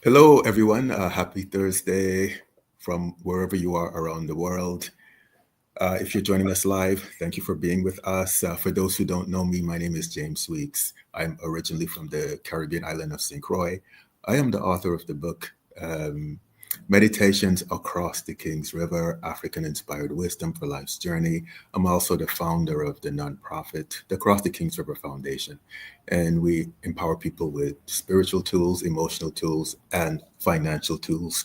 Hello, everyone. Happy Thursday from wherever you are around the world. If you're joining us live, thank you for being with us. For those who don't know me, my name is James Weeks. I'm originally from the Caribbean island of St. Croix. I am the author of the book Meditations Across the King's River, African Inspired Wisdom for Life's Journey. I'm also the founder of the nonprofit, the Across the King's River Foundation, and we empower people with spiritual tools, emotional tools, and financial tools.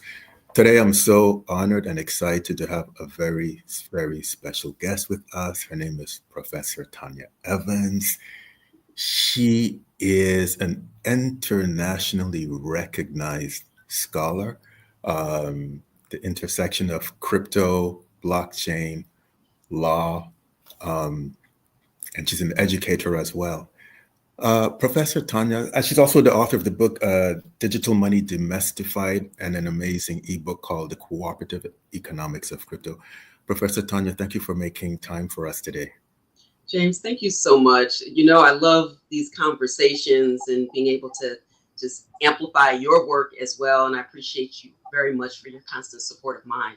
Today, I'm so honored and excited to have a very, very special guest with us. Her name is Professor Tonya Evans. She is an internationally recognized scholar, the intersection of crypto, blockchain, law, and she's an educator as well. Professor Tanya, she's also the author of the book Digital Money Demystified and an amazing ebook called The Cooperative Economics of Crypto. Professor Tanya, thank you for making time for us today. James, thank you so much. I love these conversations and being able to just amplify your work as well. And I appreciate you very much for your constant support of mine.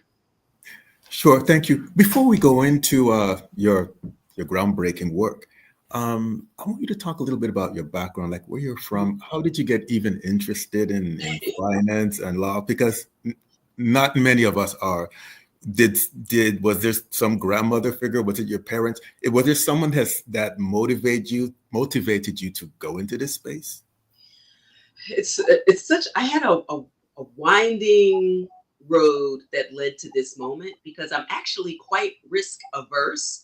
Sure, thank you. Before we go into your groundbreaking work, I want you to talk a little bit about your background, like where you're from. How did you get even interested in finance and law? Because not many of us are. Did was there some grandmother figure? Was it your parents? Was there someone that motivated you to go into this space? It's such I had a winding road that led to this moment because I'm actually quite risk averse.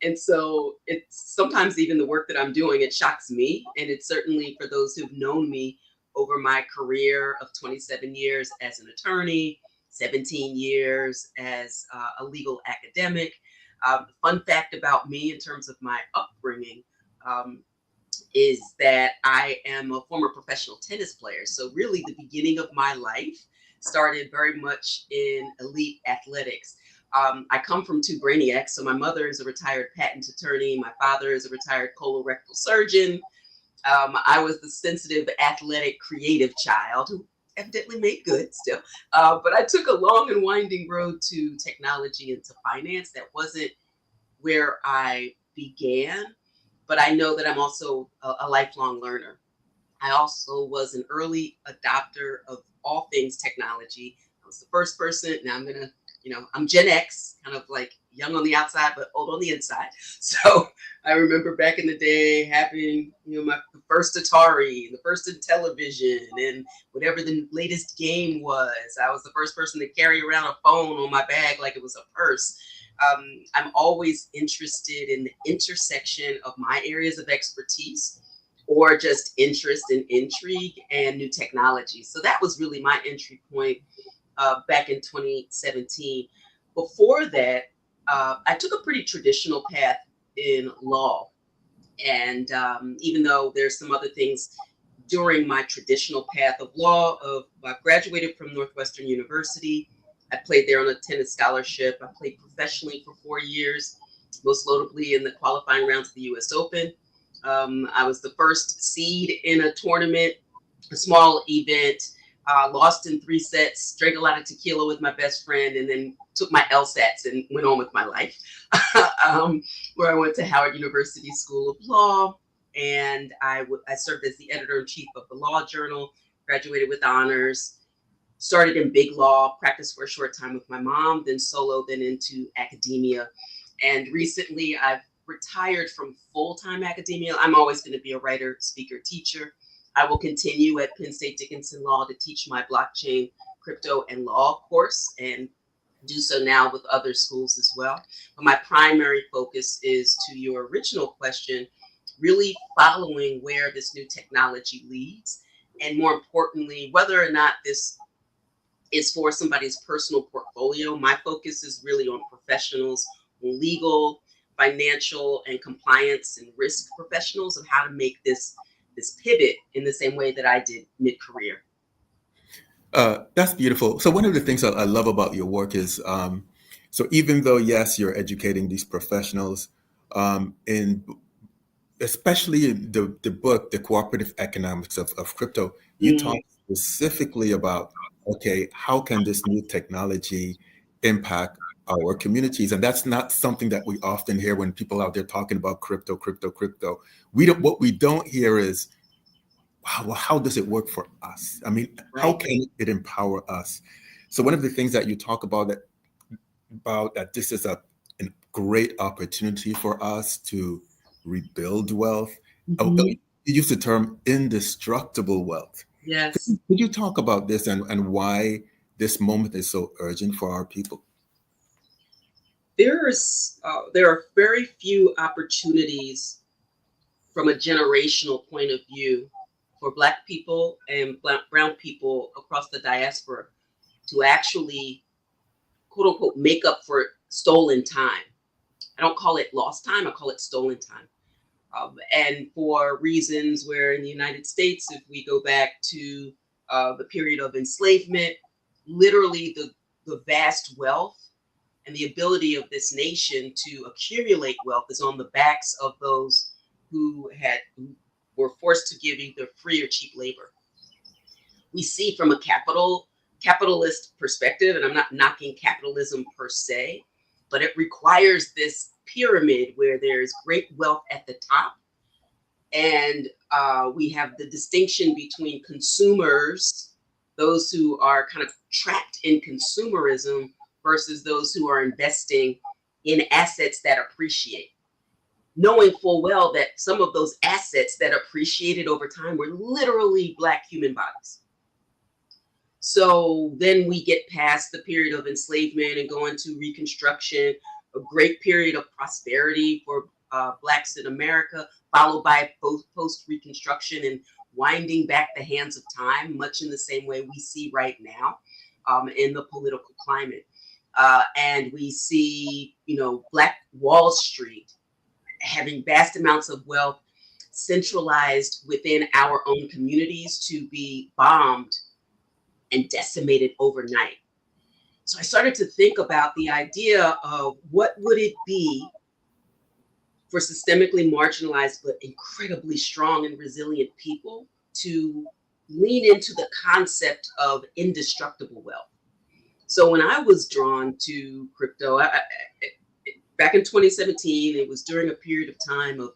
And so it's sometimes even the work that I'm doing, it shocks me. And it's certainly for those who've known me over my career of 27 years as an attorney, 17 years as a legal academic. Fun fact about me in terms of my upbringing. Um, is that I am a former professional tennis player. So, really, the beginning of my life started very much in elite athletics. I come from two brainiacs. So, my mother is a retired patent attorney, my father is a retired colorectal surgeon. I was the sensitive, athletic, creative child who evidently made good still. But I took a long and winding road to technology and to finance. That wasn't where I began, but I know that I'm also a lifelong learner. I also was an early adopter of all things technology. I was the first person. Now I'm Gen X, kind of like young on the outside, but old on the inside. So I remember back in the day having, my the first Atari, the first Intellivision, and whatever the latest game was. I was the first person to carry around a phone on my bag like it was a purse. I'm always interested in the intersection of my areas of expertise or just interest and intrigue and new technology. So that was really my entry point back in 2017. Before that, I took a pretty traditional path in law. And even though there's some other things during my traditional path of law, I graduated from Northwestern University. I played there on a tennis scholarship. I played professionally for 4 years, most notably in the qualifying rounds of the U.S. Open. I was the first seed in a tournament, a small event, lost in 3 sets, drank a lot of tequila with my best friend, and then took my LSATs and went on with my life, where I went to Howard University School of Law. And I served as the editor in chief of the Law Journal, graduated with honors, started in big law, practiced for a short time with my mom, then solo, then into academia. And recently I've retired from full-time academia. I'm always going to be a writer, speaker, teacher. I will continue at Penn State Dickinson Law to teach my blockchain, crypto, and law course, and do so now with other schools as well. But my primary focus is, to your original question, really following where this new technology leads, and more importantly, whether or not this is for somebody's personal portfolio. My focus is really on professionals, legal, financial, and compliance and risk professionals, of how to make this pivot in the same way that I did mid-career. That's beautiful. So one of the things I love about your work is, so even though yes, you're educating these professionals, in especially in the book, The Cooperative Economics of Crypto, you talk Mm. specifically about, okay, how can this new technology impact our communities? And that's not something that we often hear when people out there talking about crypto, crypto, crypto. What we don't hear is, wow, well, how does it work for us? I mean, how Right. can it empower us? So one of the things that you talk about that this is a great opportunity for us to rebuild wealth. Mhm. You use the term indestructible wealth. Yes. Could you talk about this and why this moment is so urgent for our people? There are very few opportunities from a generational point of view for Black people and Brown people across the diaspora to actually, quote unquote, make up for stolen time. I don't call it lost time, I call it stolen time. And for reasons where in the United States, if we go back to the period of enslavement, literally the vast wealth and the ability of this nation to accumulate wealth is on the backs of those who were forced to give either free or cheap labor. We see from a capitalist perspective, and I'm not knocking capitalism per se, but it requires this pyramid where there's great wealth at the top, and we have the distinction between consumers, those who are kind of trapped in consumerism, versus those who are investing in assets that appreciate, knowing full well that some of those assets that appreciated over time were literally Black human bodies. So then we get past the period of enslavement and go into Reconstruction, a great period of prosperity for Blacks in America, followed by post Reconstruction and winding back the hands of time, much in the same way we see right now in the political climate. And we see, Black Wall Street having vast amounts of wealth centralized within our own communities to be bombed and decimated overnight. So I started to think about the idea of what would it be for systemically marginalized but incredibly strong and resilient people to lean into the concept of indestructible wealth. So when I was drawn to crypto, back in 2017, it was during a period of time of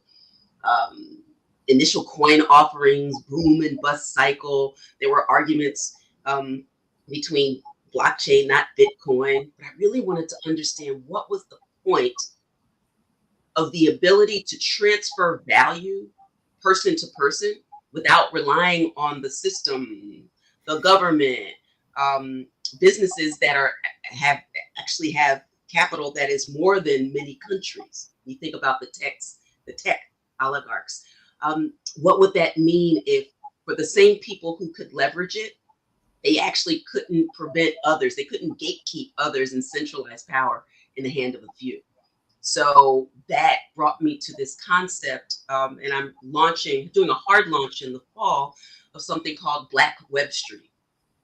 initial coin offerings, boom and bust cycle. There were arguments between blockchain, not Bitcoin. But I really wanted to understand what was the point of the ability to transfer value person to person without relying on the system, the government, businesses that have capital that is more than many countries. You think about the tech oligarchs. What would that mean if, for the same people who could leverage it, they actually couldn't prevent others? They couldn't gatekeep others and centralize power in the hand of a few. So that brought me to this concept, and I'm doing a hard launch in the fall of something called Black Web Street.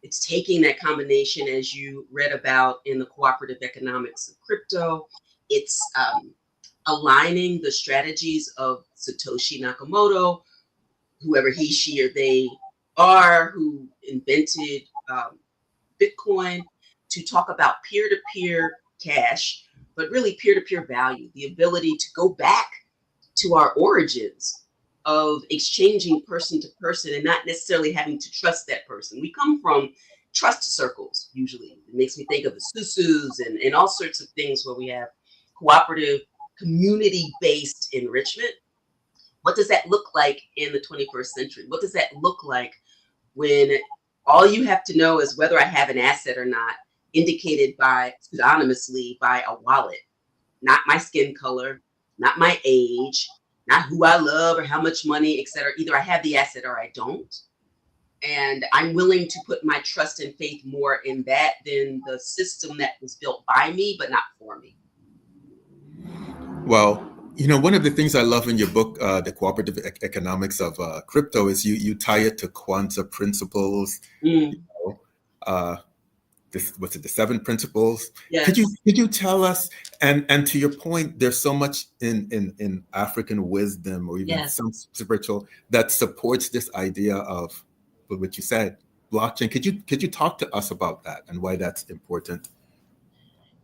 It's taking that combination, as you read about in the cooperative economics of crypto. It's aligning the strategies of Satoshi Nakamoto, whoever he, she, or they are, who invented Bitcoin, to talk about peer-to-peer cash, but really peer-to-peer value, the ability to go back to our origins of exchanging person to person and not necessarily having to trust that person. We come from trust circles, usually. It makes me think of the Susus and all sorts of things where we have cooperative, community-based enrichment. What does that look like in the 21st century? What does that look like when all you have to know is whether I have an asset or not, indicated pseudonymously by a wallet, not my skin color, not my age, not who I love or how much money, etc. Either I have the asset or I don't. And I'm willing to put my trust and faith more in that than the system that was built by me, but not for me. Well, one of the things I love in your book, The Cooperative Economics of Crypto, is you tie it to quanta principles. Mm, Uh, was it the seven principles? Could you yes. could you tell us, and to your point, there's so much in African wisdom or even Yes. some spiritual that supports this idea of what you said, blockchain. Could you talk to us about that and why that's important?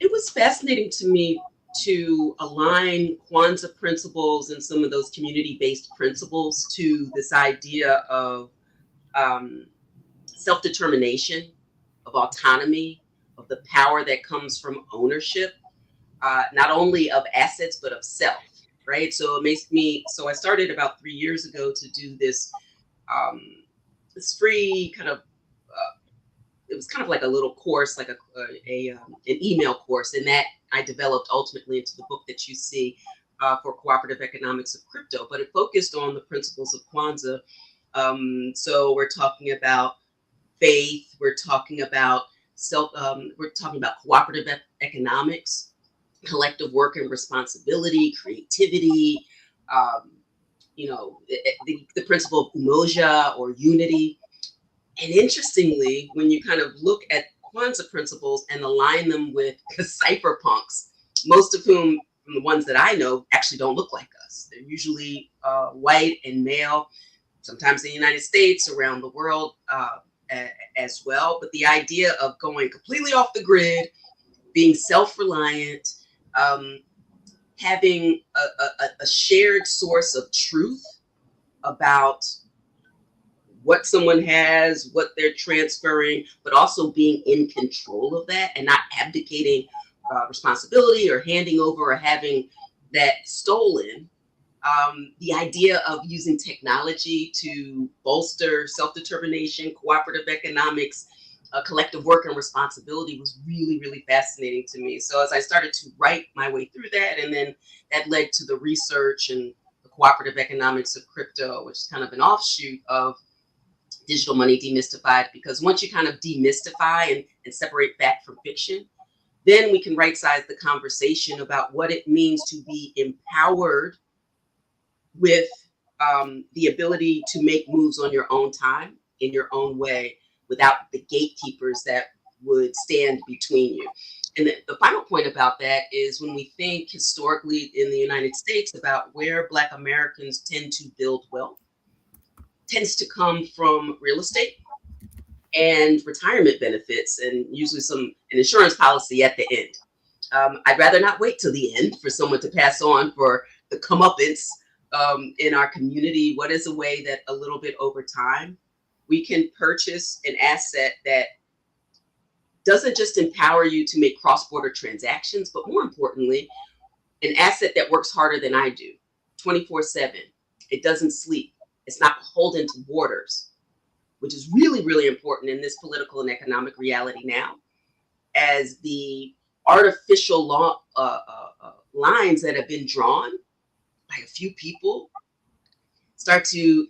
It was fascinating to me to align Kwanzaa principles and some of those community-based principles to this idea of um, self-determination, of autonomy, of the power that comes from ownership, not only of assets, but of self, right? So it makes me, so I started about 3 years ago to do um, this free kind of, it was kind of like a little course, like an email course, and that I developed ultimately into the book that you see for cooperative economics of crypto. But it focused on the principles of Kwanzaa. So we're talking about faith. We're talking about we're talking about cooperative economics, collective work and responsibility, creativity. Um, the principle of umoja or unity. And interestingly, when you kind of look at Kwanzaa principles and align them with cypherpunks, most of whom, from the ones that I know, actually don't look like us. They're usually white and male, sometimes in the United States, around the world as well. But the idea of going completely off the grid, being self-reliant, having a shared source of truth about what someone has, what they're transferring, but also being in control of that and not abdicating responsibility or handing over or having that stolen. The idea of using technology to bolster self-determination, cooperative economics, collective work and responsibility was really, really fascinating to me. So as I started to write my way through that, and then that led to the research and the cooperative economics of crypto, which is kind of an offshoot of Digital Money Demystified, because once you kind of demystify and separate fact from fiction, then we can right size the conversation about what it means to be empowered with the ability to make moves on your own time, in your own way, without the gatekeepers that would stand between you. And the final point about that is when we think historically in the United States about where Black Americans tend to build wealth, tends to come from real estate and retirement benefits, and usually an insurance policy at the end. I'd rather not wait till the end for someone to pass on for the comeuppance in our community. What is a way that a little bit over time we can purchase an asset that doesn't just empower you to make cross-border transactions, but more importantly, an asset that works harder than I do, 24/7. It doesn't sleep. It's not beholden to borders, which is really, really important in this political and economic reality now, as the artificial lines that have been drawn by a few people start to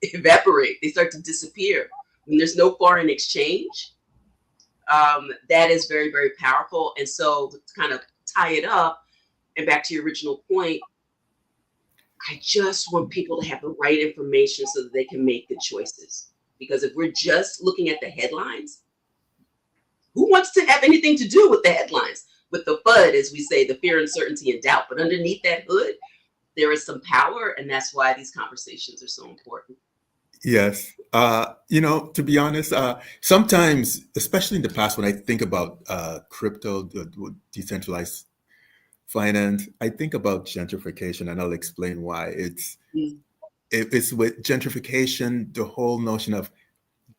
evaporate. They start to disappear. When there's no foreign exchange, that is very, very powerful. And so to kind of tie it up and back to your original point, I just want people to have the right information so that they can make good choices. Because if we're just looking at the headlines, who wants to have anything to do with the headlines? With the FUD, as we say, the fear, uncertainty, and doubt. But underneath that hood, there is some power, and that's why these conversations are so important. Yes. To be honest, sometimes, especially in the past, when I think about crypto, decentralized finance, I think about gentrification, and I'll explain why. It's with gentrification, the whole notion of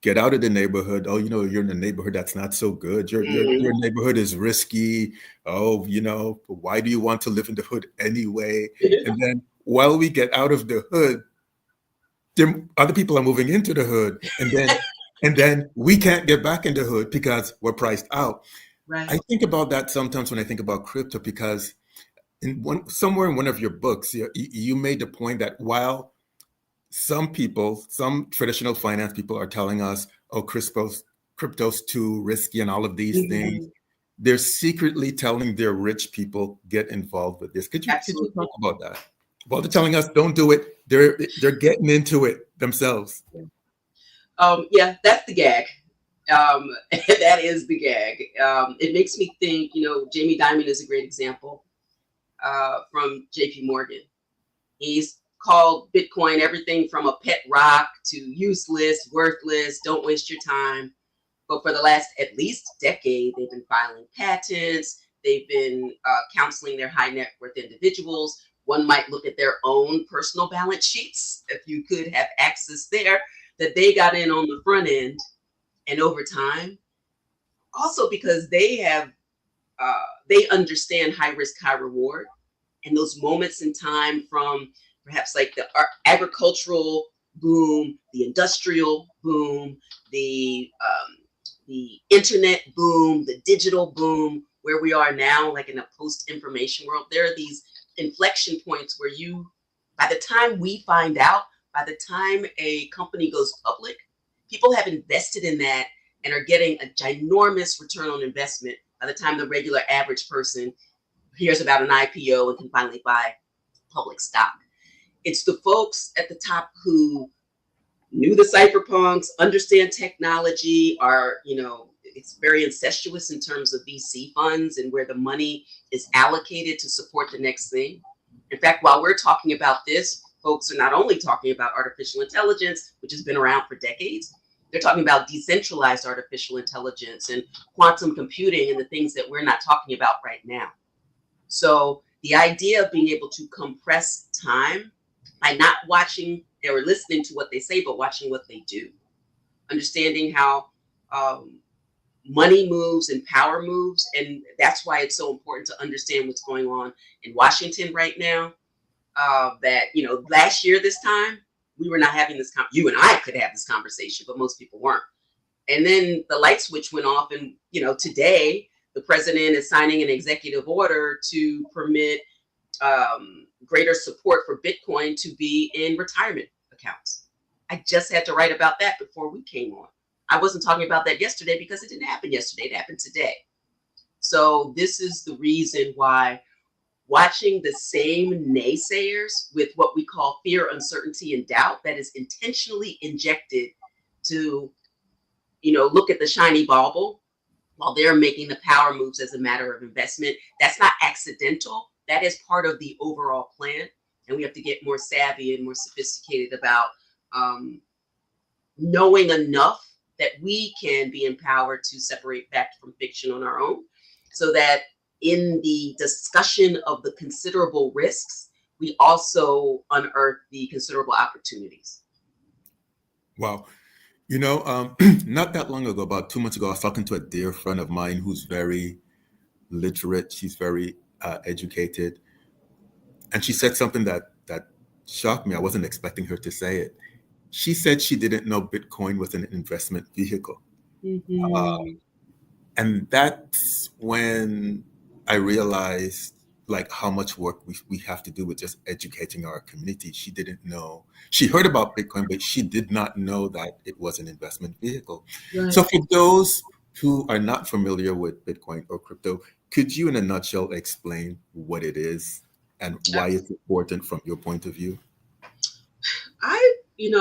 get out of the neighborhood. Oh, you're in a neighborhood that's not so good. Your neighborhood is risky. Oh, why do you want to live in the hood anyway? And then while we get out of the hood, other people are moving into the hood, and then we can't get back in the hood because we're priced out. Right. I think about that sometimes when I think about crypto, because somewhere in one of your books, you made the point that while some traditional finance people are telling us, oh, crypto's too risky and all of these things, they're secretly telling their rich people, get involved with this. Could you talk about that? While they're telling us don't do it, they're getting into it themselves. Yeah, that's the gag. That is the gag. It makes me think, Jamie Dimon is a great example from JP Morgan. He's called Bitcoin everything from a pet rock to useless, worthless, don't waste your time. But for the last at least decade, they've been filing patents. They've been counseling their high net worth individuals. One might look at their own personal balance sheets, if you could have access there, that they got in on the front end. And over time, also because they understand high risk, high reward, and those moments in time from perhaps like the agricultural boom, the industrial boom, the internet boom, the digital boom, where we are now, like in a post-information world. There are these inflection points where by the time we find out, by the time a company goes public, people have invested in that and are getting a ginormous return on investment by the time the regular average person hears about an IPO and can finally buy public stock. It's the folks at the top who knew the cypherpunks, understand technology, it's very incestuous in terms of VC funds and where the money is allocated to support the next thing. In fact, while we're talking about this, folks are not only talking about artificial intelligence, which has been around for decades, they're talking about decentralized artificial intelligence and quantum computing and the things that we're not talking about right now. So the idea of being able to compress time by not watching or listening to what they say, but watching what they do, understanding how money moves and power moves. And that's why it's so important to understand what's going on in Washington right now. Last year, this time, we were not having this, you and I could have this conversation, but most people weren't. And then the light switch went off. And, today the president is signing an executive order to permit greater support for Bitcoin to be in retirement accounts. I just had to write about that before we came on. I wasn't talking about that yesterday because it didn't happen yesterday. It happened today. So this is the reason why watching the same naysayers with what we call fear, uncertainty, and doubt that is intentionally injected to, look at the shiny bauble while they're making the power moves as a matter of investment. That's not accidental. That is part of the overall plan. And we have to get more savvy and more sophisticated about knowing enough that we can be empowered to separate fact from fiction on our own, so that in the discussion of the considerable risks, we also unearth the considerable opportunities. Wow. Not that long ago, about 2 months ago, I was talking to a dear friend of mine who's very literate. She's very educated. And she said something that shocked me. I wasn't expecting her to say it. She said she didn't know Bitcoin was an investment vehicle. Mm-hmm. And that's when I realized how much work we have to do with just educating our community. She didn't know. She heard about Bitcoin, but she did not know that it was an investment vehicle. Right. So for those who are not familiar with Bitcoin or crypto, could you in a nutshell explain what it is and why it's important from your point of view?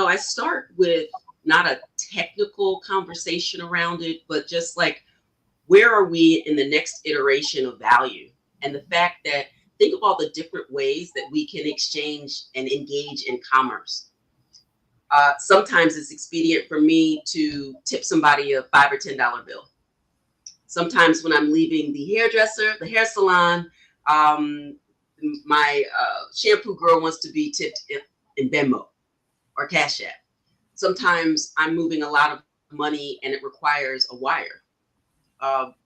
I start with not a technical conversation around it, but just where are we in the next iteration of value? And the fact that, think of all the different ways that we can exchange and engage in commerce. Sometimes it's expedient for me to tip somebody a $5 or $10 bill. Sometimes when I'm leaving the hairdresser, the hair salon, my shampoo girl wants to be tipped in Venmo or Cash App. Sometimes I'm moving a lot of money and it requires a wire.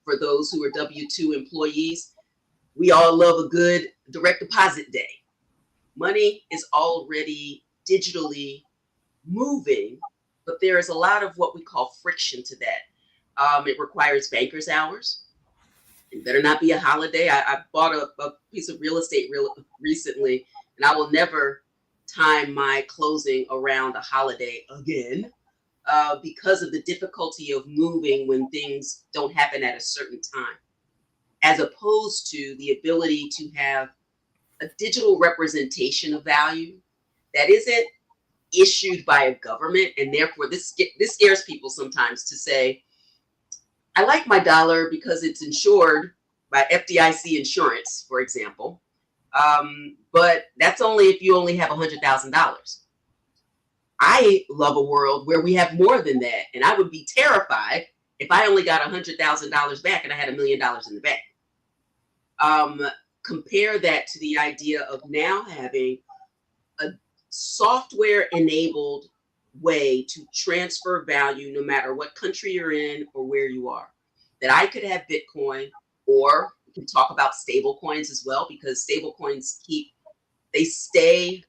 For those who are W-2 employees, we all love a good direct deposit day. Money is already digitally moving, but there is a lot of what we call friction to that. It requires banker's hours. It better not be a holiday. I bought a piece of real estate recently, and I will never time my closing around a holiday again. Because of the difficulty of moving when things don't happen at a certain time, as opposed to the ability to have a digital representation of value that isn't issued by a government. And therefore, this scares people sometimes to say, I like my dollar because it's insured by FDIC insurance, for example. But that's only if you only have $100,000. I love a world where we have more than that, and I would be terrified if I only got $100,000 back and I had $1,000,000 in the bank. Um, Compare that to the idea of now having a software enabled way to transfer value no matter what country you're in or where you are. That I could have Bitcoin, or we can talk about stable coins as well, because stable coins they stay,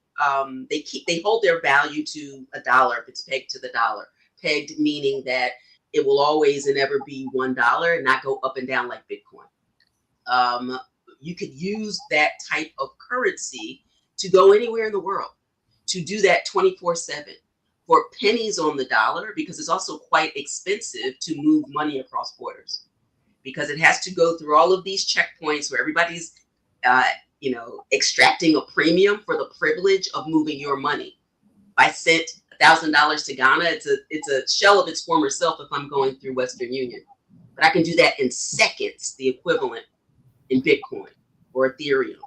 they hold their value to a dollar if it's pegged to the dollar. Pegged meaning that it will always and ever be $1 and not go up and down like Bitcoin. Um, you could use that type of currency to go anywhere in the world, to do that 24/7 for pennies on the dollar, because it's also quite expensive to move money across borders, because it has to go through all of these checkpoints where everybody's, uh, extracting a premium for the privilege of moving your money. If I sent $1,000 to Ghana, it's a shell of its former self if I'm going through Western Union. But I can do that in seconds, the equivalent in Bitcoin or Ethereum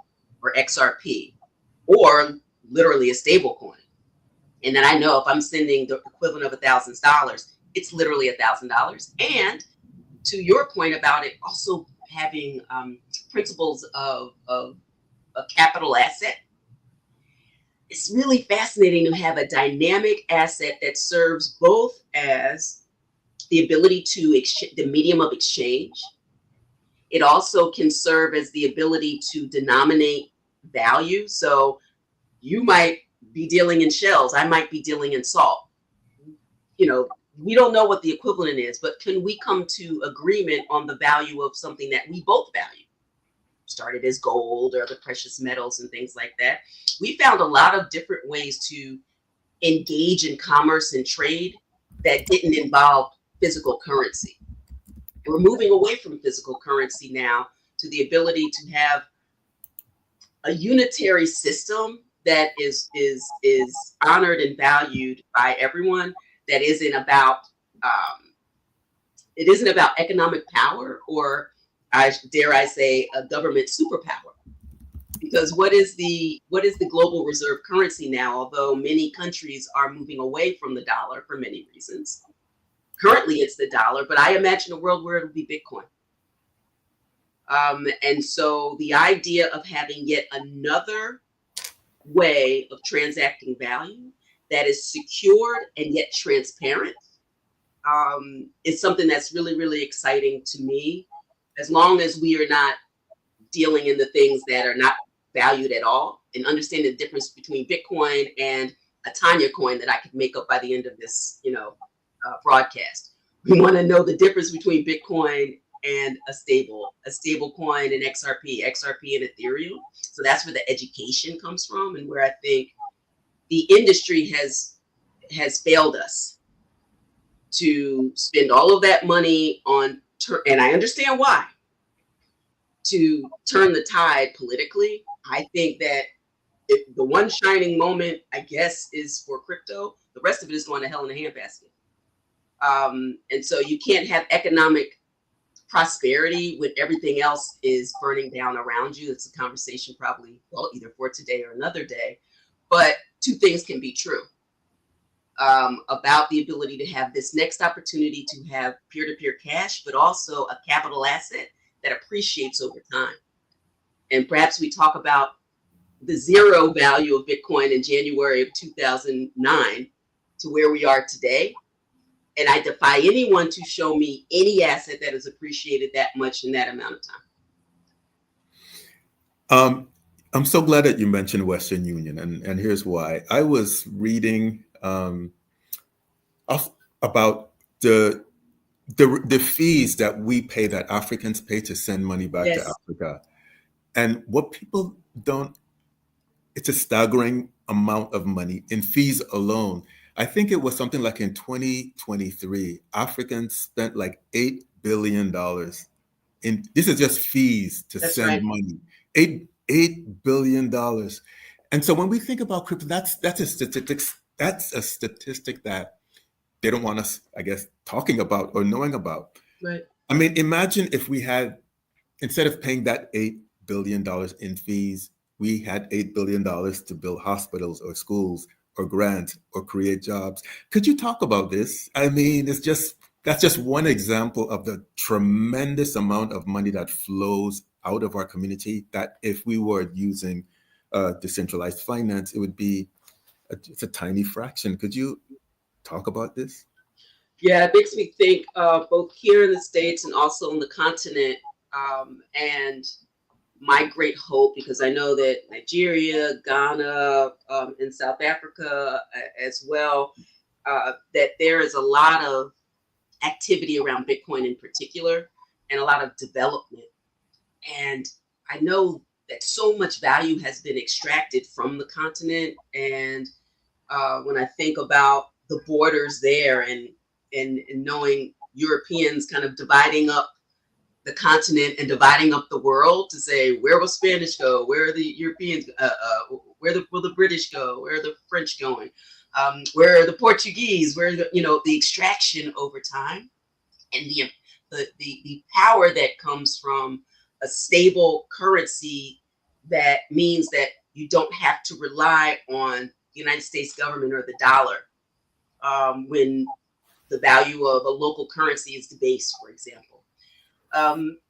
or XRP, or literally a stable coin. And then I know if I'm sending the equivalent of $1,000, it's literally $1,000. And to your point about it also having principles of a capital asset, it's really fascinating to have a dynamic asset that serves both as the ability to the medium of exchange. It also can serve as the ability to denominate value. So you might be dealing in shells, I might be dealing in salt. We don't know what the equivalent is, but can we come to agreement on the value of something that we both value? Started as gold or the precious metals and things like that. We found a lot of different ways to engage in commerce and trade that didn't involve physical currency. And we're moving away from physical currency now to the ability to have a unitary system that is honored and valued by everyone. That isn't about it isn't about economic power, or dare I say a government superpower. Because what is the global reserve currency now? Although many countries are moving away from the dollar for many reasons, currently it's the dollar. But I imagine a world where it'll be Bitcoin. And so the idea of having yet another way of transacting value that is secured and yet transparent is something that's really, really exciting to me. As long as we are not dealing in the things that are not valued at all, and understanding the difference between Bitcoin and a Tonya coin that I could make up by the end of this, broadcast. We want to know the difference between Bitcoin and a stable coin and XRP and Ethereum. So that's where the education comes from, and where I think the industry has failed us to spend all of that money on, and I understand why, to turn the tide politically. I think that if the one shining moment, I guess, is for crypto, the rest of it is going to hell in a handbasket. And so you can't have economic prosperity when everything else is burning down around you. It's a conversation probably, well, either for today or another day. But two things can be true about the ability to have this next opportunity to have peer-to-peer cash, but also a capital asset that appreciates over time. And perhaps we talk about the zero value of Bitcoin in January of 2009 to where we are today. And I defy anyone to show me any asset that has appreciated that much in that amount of time. I'm so glad that you mentioned Western Union, and here's why. I was reading about the fees that we pay, that Africans pay to send money back to Africa. And what people don't, it's a staggering amount of money in fees alone. I think it was something like in 2023, Africans spent like $8 billion this is just fees to send money. $8 billion. And so when we think about crypto, that's a statistic that they don't want us, I guess, talking about or knowing about. Right. I mean, imagine if we had, instead of paying that $8 billion in fees, we had $8 billion to build hospitals or schools or grant or create jobs. Could you talk about this? I mean, that's just one example of the tremendous amount of money that flows out of our community that if we were using decentralized finance, it would be it's a tiny fraction. Could you talk about this? Yeah, it makes me think both here in the States and also on the continent. And my great hope, because I know that Nigeria, Ghana, and South Africa as well, that there is a lot of activity around Bitcoin in particular and a lot of development. And I know that so much value has been extracted from the continent. And when I think about the borders there and knowing Europeans kind of dividing up the continent and dividing up the world to say, where will Spanish go? Where are the Europeans? Will the British go? Where are the French going? Where are the Portuguese? Where are the extraction over time, and the power that comes from a stable currency that means that you don't have to rely on the United States government or the dollar when the value of a local currency is debased, for example.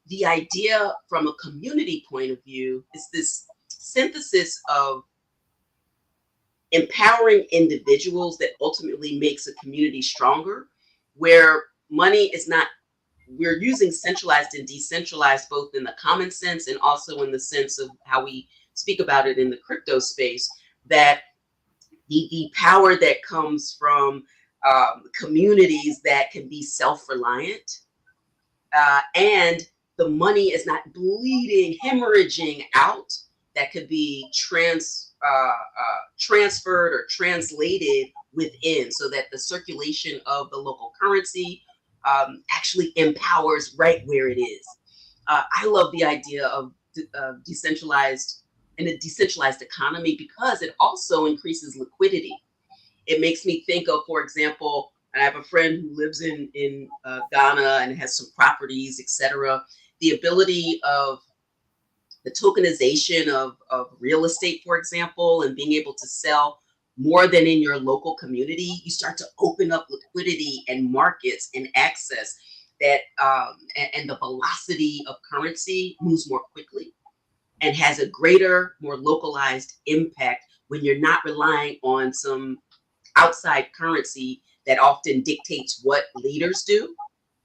The idea from a community point of view is this synthesis of empowering individuals that ultimately makes a community stronger, where money is not, we're using centralized and decentralized both in the common sense and also in the sense of how we speak about it in the crypto space, that the power that comes from communities that can be self-reliant, and the money is not bleeding, hemorrhaging out, that could be transferred or translated within, so that the circulation of the local currency actually empowers right where it is. I love the idea of decentralized in a decentralized economy because it also increases liquidity. It makes me think of, for example, I have a friend who lives in Ghana and has some properties, etc. The ability of the tokenization of real estate, for example, and being able to sell more than in your local community, you start to open up liquidity and markets and access that, and the velocity of currency moves more quickly and has a greater, more localized impact when you're not relying on some outside currency that often dictates what leaders do.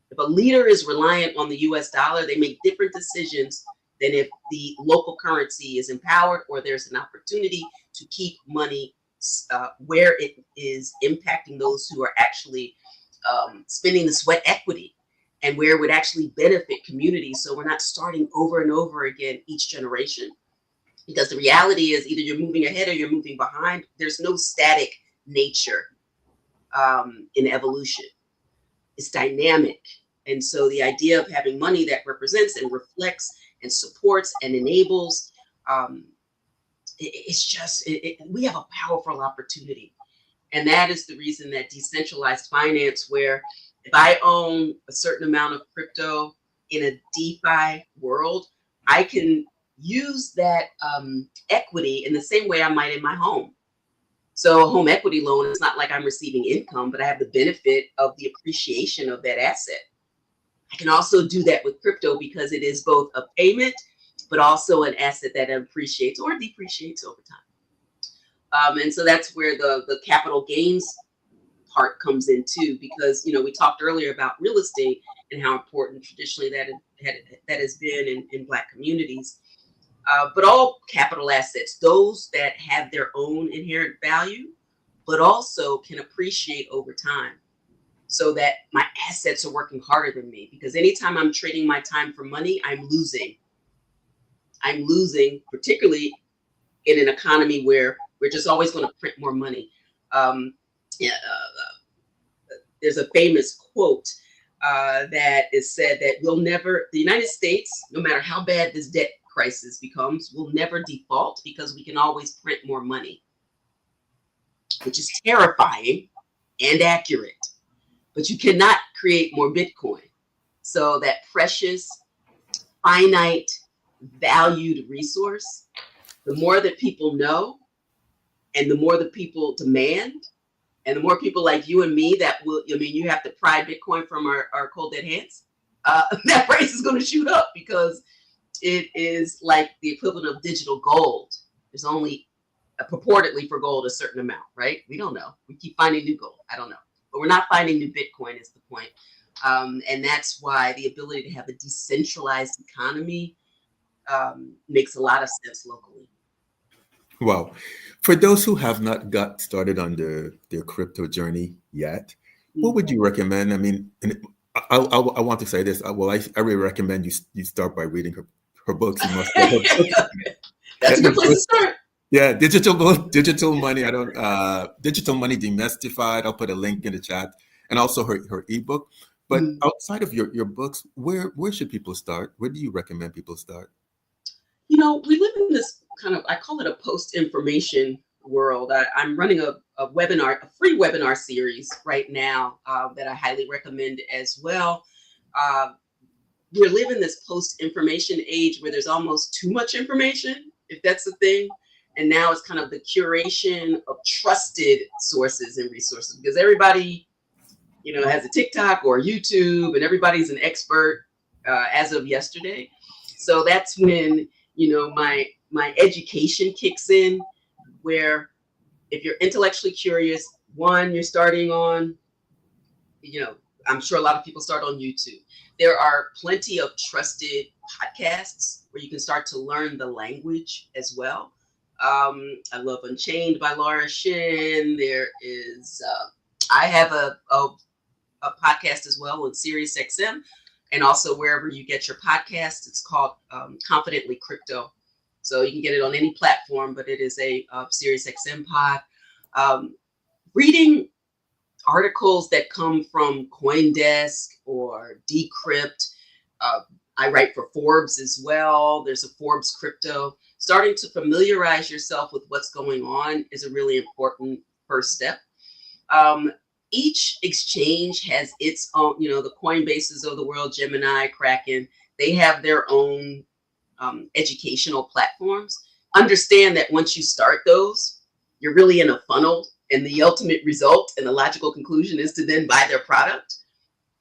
If a leader is reliant on the US dollar, they make different decisions than if the local currency is empowered or there's an opportunity to keep money where it is impacting those who are actually spending the sweat equity and where it would actually benefit communities. So we're not starting over and over again each generation, because the reality is either you're moving ahead or you're moving behind. There's no static nature in evolution. It's dynamic. And so the idea of having money that represents and reflects and supports and enables, we have a powerful opportunity. And that is the reason that decentralized finance, where if I own a certain amount of crypto in a DeFi world, I can use that equity in the same way I might in my home. So a home equity loan is not like I'm receiving income, but I have the benefit of the appreciation of that asset. I can also do that with crypto because it is both a payment, but also an asset that appreciates or depreciates over time. And so that's where the capital gains part comes in too, because we talked earlier about real estate and how important traditionally that has been in Black communities. But all capital assets, those that have their own inherent value, but also can appreciate over time, so that my assets are working harder than me. Because anytime I'm trading my time for money, I'm losing. I'm losing, particularly in an economy where we're just always going to print more money. There's a famous quote that is said that the United States, no matter how bad this debt crisis becomes, will never default because we can always print more money, which is terrifying and accurate. But you cannot create more Bitcoin. So that precious, finite, valued resource, The more that people know, and the more the people demand, and the more people like you and me that will, I mean, you have to pry Bitcoin from our cold dead hands, that price is going to shoot up because it is like the equivalent of digital gold. There's only purportedly for gold a certain amount, right? We don't know. We keep finding new gold. I don't know. But we're not finding new Bitcoin is the point. And that's why the ability to have a decentralized economy makes a lot of sense locally. Wow. For those who have not got started on their crypto journey yet, what would you recommend? I mean, and I want to say this. Well, I really recommend you start by reading her books. You must get her books. That's a good place to start. Yeah, digital money. I don't Digital Money Demystified. I'll put a link in the chat, and also her ebook. But outside of your books, where should people start? Where do you recommend people start? You know, we live in this kind of, I call it a post-information world. I'm running a webinar, a free webinar series right now that I highly recommend as well. We're living this post-information age where there's almost too much information, if that's the thing. And now it's kind of the curation of trusted sources and resources because everybody, you know, has a TikTok or YouTube and everybody's an expert as of yesterday. So that's when, you know, my education kicks in, where if you're intellectually curious, one, you're starting on, you know, I'm sure a lot of people start on YouTube. There are plenty of trusted podcasts where you can start to learn the language as well. I love Unchained by Laura Shin. There is, I have a podcast as well on Sirius XM, and also wherever you get your podcasts. It's called Confidently Crypto. So you can get it on any platform, but it is a Sirius XM pod. Reading articles that come from CoinDesk or Decrypt. I write for Forbes as well. There's a Forbes Crypto. Starting to familiarize yourself with what's going on is a really important first step. Each exchange has its own, you know, the Coinbases of the world, Gemini, Kraken, they have their own educational platforms. Understand that once you start those, you're really in a funnel, and the ultimate result and the logical conclusion is to then buy their product.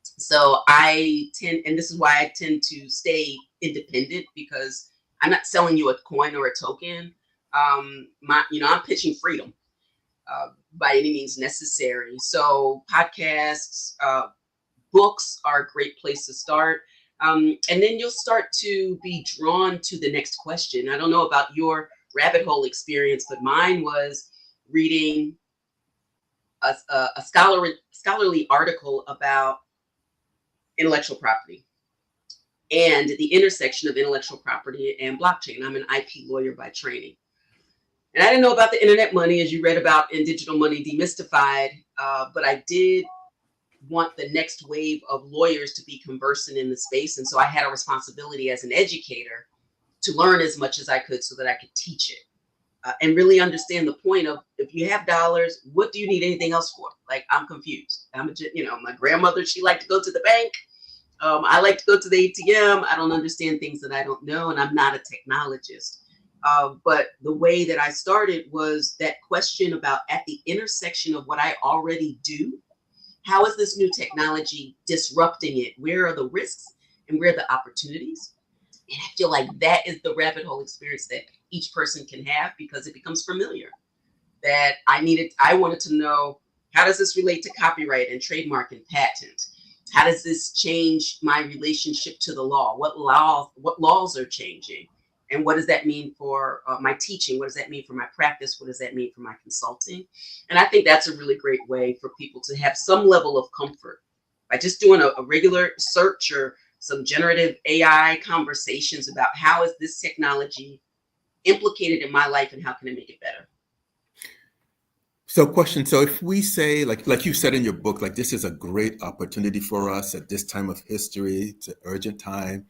So I tend, and this is why I tend to stay independent, because I'm not selling you a coin or a token. I'm pitching freedom by any means necessary. So podcasts, books are a great place to start. And then you'll start to be drawn to the next question. I don't know about your rabbit hole experience, but mine was reading a scholarly article about intellectual property and the intersection of intellectual property and blockchain. I'm an IP lawyer by training. And I didn't know about the internet money, as you read about in Digital Money Demystified, but I did want the next wave of lawyers to be conversant in the space. And so I had a responsibility as an educator to learn as much as I could so that I could teach it. And really understand the point of, if you have dollars, what do you need anything else for? Like, I'm confused. My grandmother, she liked to go to the bank. I like to go to the ATM. I don't understand things that I don't know, and I'm not a technologist. But the way that I started was that question about, at the intersection of what I already do, how is this new technology disrupting it? Where are the risks and where are the opportunities? And I feel like that is the rabbit hole experience that each person can have, because it becomes familiar. That I wanted to know, how does this relate to copyright and trademark and patent? How does this change my relationship to the law? What laws are changing? And what does that mean for my teaching? What does that mean for my practice? What does that mean for my consulting? And I think that's a really great way for people to have some level of comfort by just doing a regular search or some generative AI conversations about, how is this technology implicated in my life and how can I make it better? So question, so if we say, like you said in your book, like, this is a great opportunity for us at this time of history, it's an urgent time,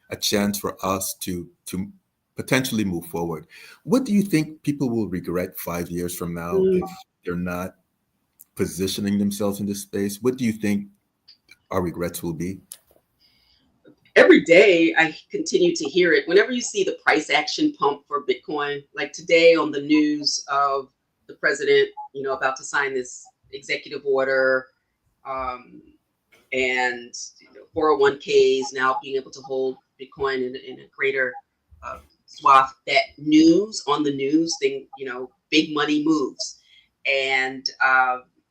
a chance for us to potentially move forward. What do you think people will regret 5 years from now if they're not positioning themselves in this space? What do you think our regrets will be? every day I continue to hear it. Whenever you see the price action pump for Bitcoin, like today on the news of the president, about to sign this executive order, um, and 401ks now being able to hold Bitcoin in a greater swath. That news on the news thing, big money moves, and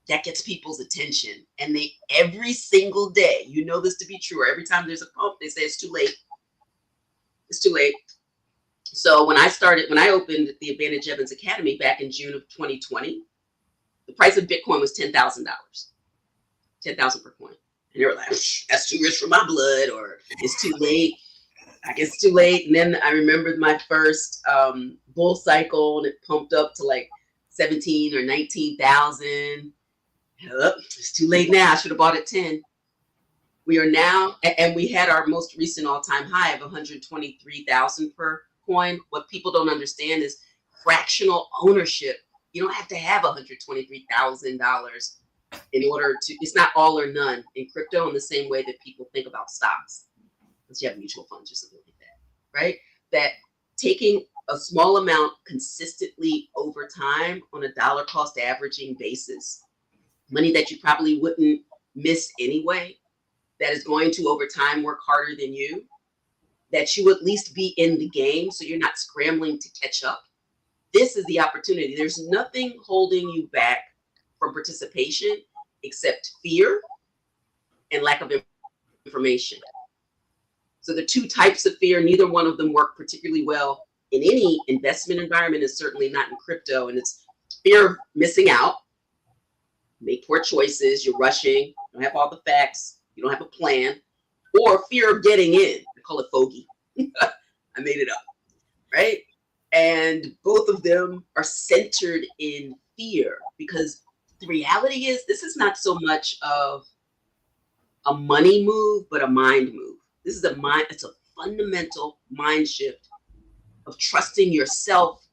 that gets people's attention. And they every single day, this to be true. Or every time there's a pump, they say it's too late. It's too late. So when I opened the Advantage Evans Academy back in June of 2020, the price of Bitcoin was $10,000, 10,000 per coin. And they were like, that's too rich for my blood, or it's too late. I guess it's too late. And then I remembered my first bull cycle, and it pumped up to like 17 or 19,000. It's too late now. I should have bought it 10. We are now, and we had our most recent all-time high of 123,000 per coin. What people don't understand is fractional ownership. You don't have to have $123,000 in order to, it's not all or none in crypto in the same way that people think about stocks. Unless you have mutual funds or something like that, right? That taking a small amount consistently over time on a dollar cost averaging basis, money that you probably wouldn't miss anyway, that is going to over time work harder than you, that you at least be in the game so you're not scrambling to catch up. This is the opportunity. There's nothing holding you back from participation except fear and lack of information. So the two types of fear, neither one of them work particularly well in any investment environment, and certainly not in crypto. And it's fear of missing out, make poor choices, you're rushing, you don't have all the facts, you don't have a plan, or fear of getting in. I call it fogey. I made it up, right? And both of them are centered in fear, because the reality is this is not so much of a money move, but a mind move. This is it's a fundamental mind shift of trusting yourself,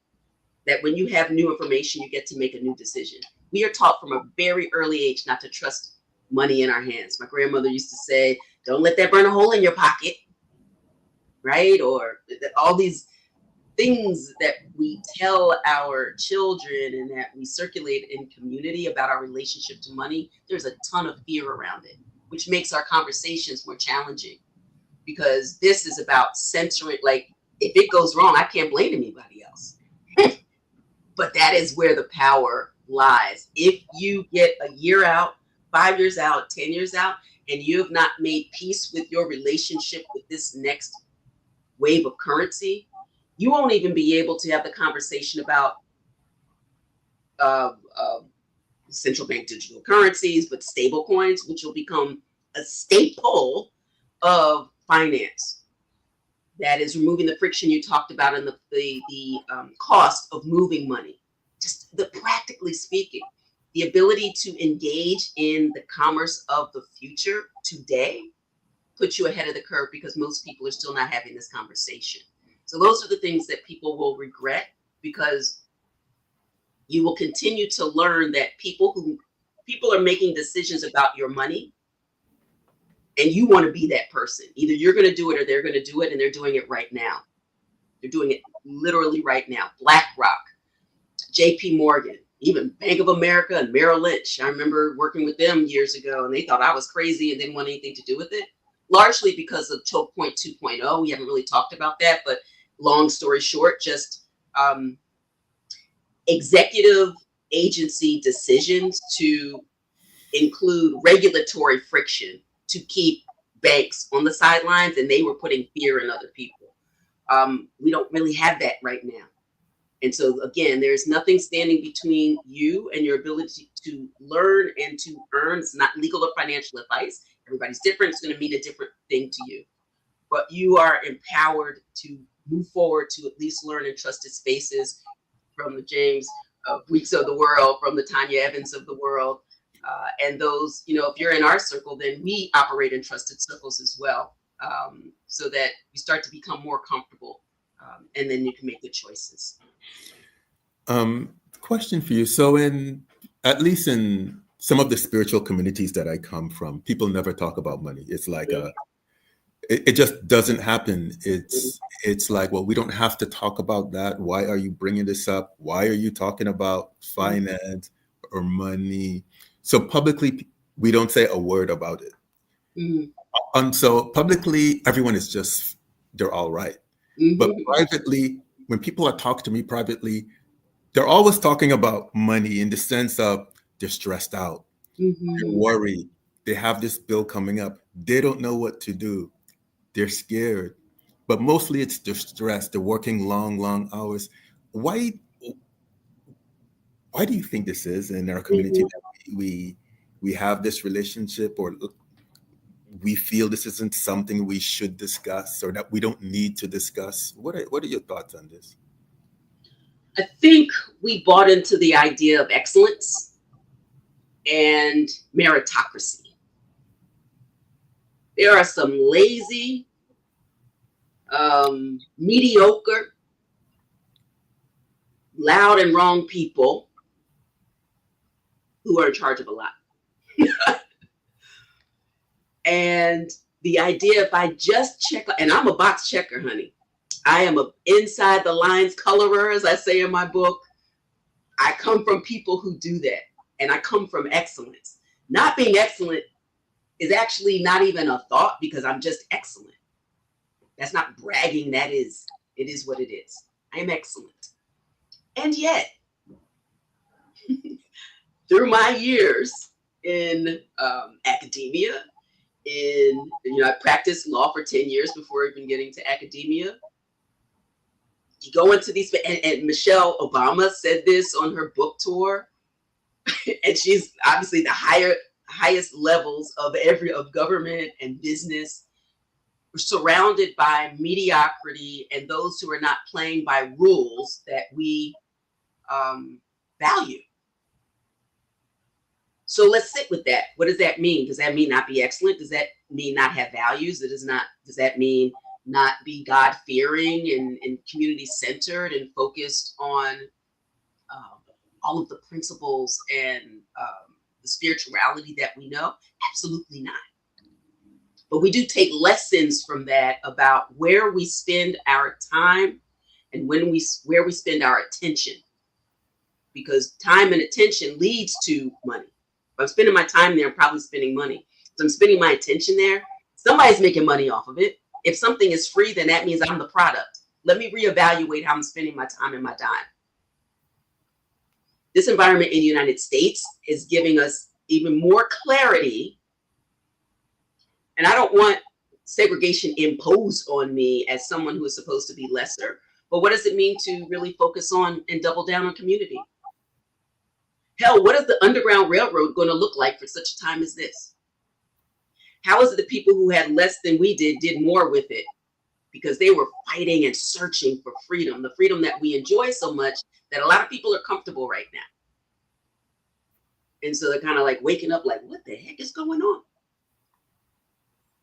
that when you have new information, you get to make a new decision. We are taught from a very early age not to trust money in our hands. My grandmother used to say, don't let that burn a hole in your pocket, right? Or all these things that we tell our children and that we circulate in community about our relationship to money. There's a ton of fear around it, which makes our conversations more challenging, because this is about censoring. Like, if it goes wrong, I can't blame anybody else. But that is where the power lies. If you get a year out, 5 years out, 10 years out, and you have not made peace with your relationship with this next wave of currency, you won't even be able to have the conversation about central bank digital currencies, but stable coins, which will become a staple of finance. That is removing the friction you talked about and the cost of moving money. Just practically speaking, the ability to engage in the commerce of the future today puts you ahead of the curve, because most people are still not having this conversation. So those are the things that people will regret, because you will continue to learn that people are making decisions about your money, and you want to be that person. Either you're going to do it or they're going to do it, and they're doing it right now. They're doing it literally right now. BlackRock, JP Morgan, even Bank of America and Merrill Lynch. I remember working with them years ago, and they thought I was crazy and didn't want anything to do with it, largely because of Choke Point 2.0. We haven't really talked about that, but long story short, just executive agency decisions to include regulatory friction to keep banks on the sidelines, and they were putting fear in other people. We don't really have that right now. And so, again, there's nothing standing between you and your ability to learn and to earn. It's not legal or financial advice. Everybody's different. It's going to mean a different thing to you. But you are empowered to move forward, to at least learn in trusted spaces, from the James Weeks of the world, from the Tonya Evans of the world. And those, if you're in our circle, then we operate in trusted circles as well, so that you start to become more comfortable, and then you can make good choices. Question for you. So at least in some of the spiritual communities that I come from, people never talk about money. It's like it just doesn't happen. It's like, well, we don't have to talk about that. Why are you bringing this up? Why are you talking about finance or money? So publicly, we don't say a word about it. Mhm. And so publicly, everyone is just, they're all right. But Mhm. privately, when people are talking to me privately, they're always talking about money in the sense of they're stressed out, they're Mhm. worried, they have this bill coming up, they don't know what to do, they're scared. But mostly it's they're stressed, they're working long, long hours. Why why do you think this is in our community Mhm. that we have this relationship, or we feel this isn't something we should discuss, or that we don't need to discuss? What are your thoughts on this? I think we bought into the idea of excellence and meritocracy. There are some lazy, mediocre, loud and wrong people who are in charge of a lot. And the idea, if I just check, and I'm a box checker, honey. I am a inside the lines colorer, as I say in my book. I come from people who do that, and I come from excellence. Not being excellent is actually not even a thought because I'm just excellent. That's not bragging. It is what it is. I am excellent. And yet, through my years in academia, I practiced law for 10 years before even getting to academia. You go into these, and Michelle Obama said this on her book tour, and she's obviously the highest levels of government and business. We're surrounded by mediocrity and those who are not playing by rules that we value. So let's sit with that. What does that mean? Does that mean not be excellent? Does that mean not have values? Does that mean not be God fearing and community centered and focused on um, all of the principles and the spirituality that we know? Absolutely not. But we do take lessons from that about where we spend our time and where we spend our attention, because time and attention leads to money. If I'm spending my time there, I'm probably spending money. So I'm spending my attention there. Somebody's making money off of it. If something is free, then that means I'm the product. Let me reevaluate how I'm spending my time and my dime. This environment in the United States is giving us even more clarity. And I don't want segregation imposed on me as someone who is supposed to be lesser. But what does it mean to really focus on and double down on community? Hell, what is the Underground Railroad going to look like for such a time as this? How is it the people who had less than we did more with it? Because they were fighting and searching for freedom, the freedom that we enjoy so much that a lot of people are comfortable right now. And so they're kind of like waking up like, what the heck is going on?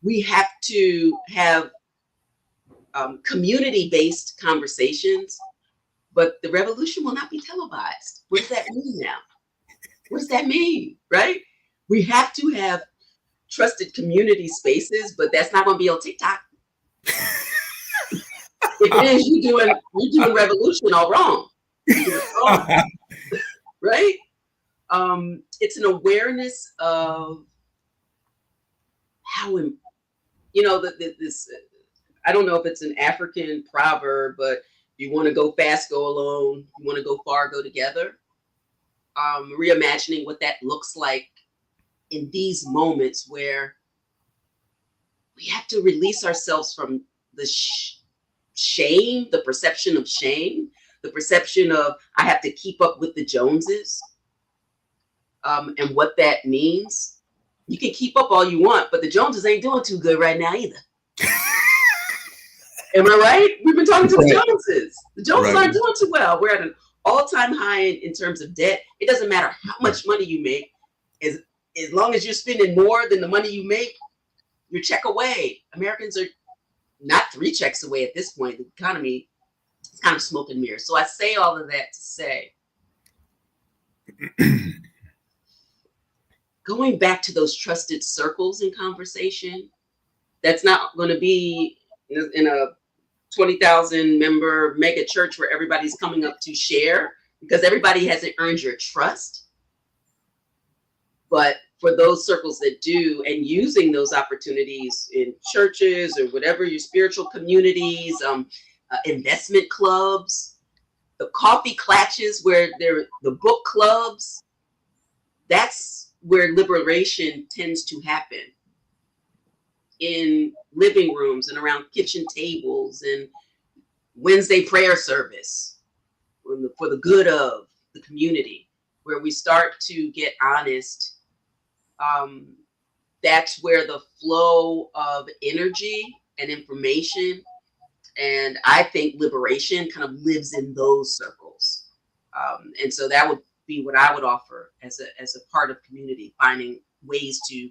We have to have community-based conversations, but the revolution will not be televised. What does that mean now? What does that mean, right? We have to have trusted community spaces, but that's not going to be on TikTok. If it is, you're doing revolution all wrong. You're doing it wrong, right? It's an awareness of how, this. I don't know if it's an African proverb, but if you want to go fast, go alone. If you want to go far, go together. Reimagining what that looks like in these moments where we have to release ourselves from the shame, the perception of shame, the perception of I have to keep up with the Joneses, and what that means. You can keep up all you want, but the Joneses ain't doing too good right now either. Am I right? We've been talking to the Joneses. The Joneses aren't doing too well. We're at an all-time high in terms of debt. It doesn't matter how much money you make, as long as you're spending more than the money you make, you're check away. Americans are not 3 checks away at this point. The economy is kind of smoke and mirrors. So I say all of that to say, going back to those trusted circles in conversation, That's not going to be in a 20,000 member mega church where everybody's coming up to share, because everybody hasn't earned your trust. But for those circles that do, and using those opportunities in churches or whatever, your spiritual communities, investment clubs, the coffee clatches where the book clubs, that's where liberation tends to happen, in living rooms and around kitchen tables and Wednesday prayer service for the good of the community, where we start to get honest. That's where the flow of energy and information, and I think liberation, kind of lives in those circles. And so that would be what I would offer as a part of community, finding ways to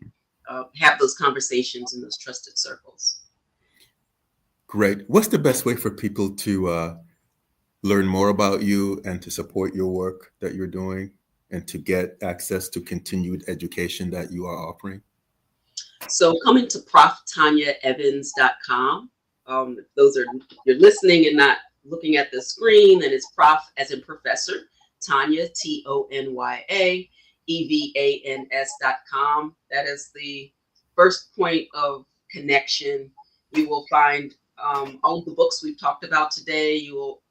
have those conversations in those trusted circles. Great. What's the best way for people to learn more about you and to support your work that you're doing and to get access to continued education that you are offering? So coming to proftonyaevans.com. Those are, if you're listening and not looking at the screen, then it's prof as in professor, Tonya, TONYAEVANS.com. That is the first point of connection. You will find all of the books we've talked about today. You will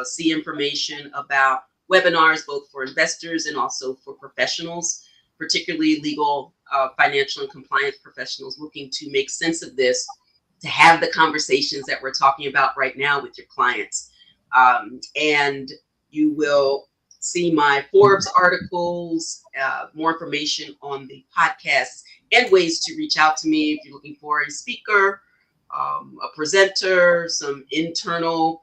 see information about webinars, both for investors and also for professionals, particularly legal, financial, and compliance professionals looking to make sense of this, to have the conversations that we're talking about right now with your clients. And you will see my Forbes articles, more information on the podcasts, and ways to reach out to me if you're looking for a speaker, a presenter, some internal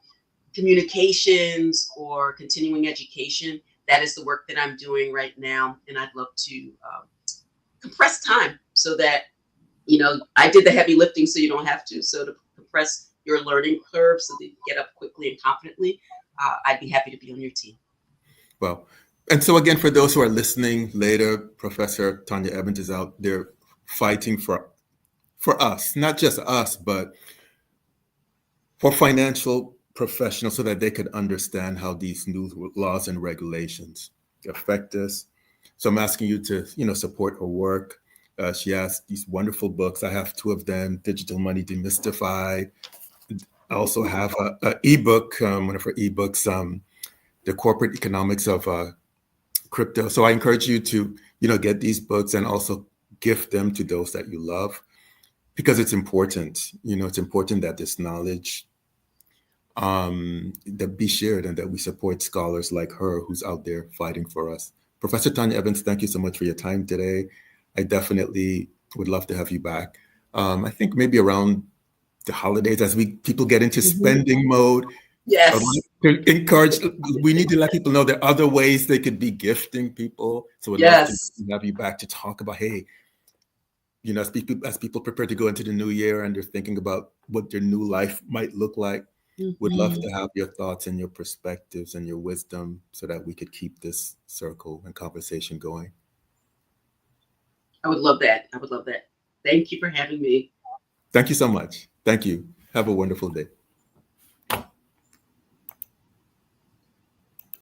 communications, or continuing education. That is the work that I'm doing right now. And I'd love to compress time so that, I did the heavy lifting so you don't have to. So to compress your learning curve so that you get up quickly and confidently, I'd be happy to be on your team. Well, and so again, for those who are listening later, Professor Tonya Evans is out there fighting for us, not just us, but for financial professionals so that they could understand how these new laws and regulations affect us. So I'm asking you to, support her work. She has these wonderful books. I have 2 of them, Digital Money Demystified. I also have an ebook, one of her ebooks, The Corporate Economics of Crypto. So I encourage you to, get these books and also gift them to those that you love, because it's important. It's important that this knowledge that be shared and that we support scholars like her who's out there fighting for us. Professor Tonya Evans, thank you so much for your time today. I definitely would love to have you back. I think maybe around the holidays, as people get into spending mode. Yes. I'd like to encourage, we need to let people know there are other ways they could be gifting people. So we'd love to have you back to talk about, hey, as people prepare to go into the new year and they're thinking about what their new life might look like, would love to have your thoughts and your perspectives and your wisdom so that we could keep this circle and conversation going. I would love that. Thank you for having me. Thank you so much. Thank you. Have a wonderful day.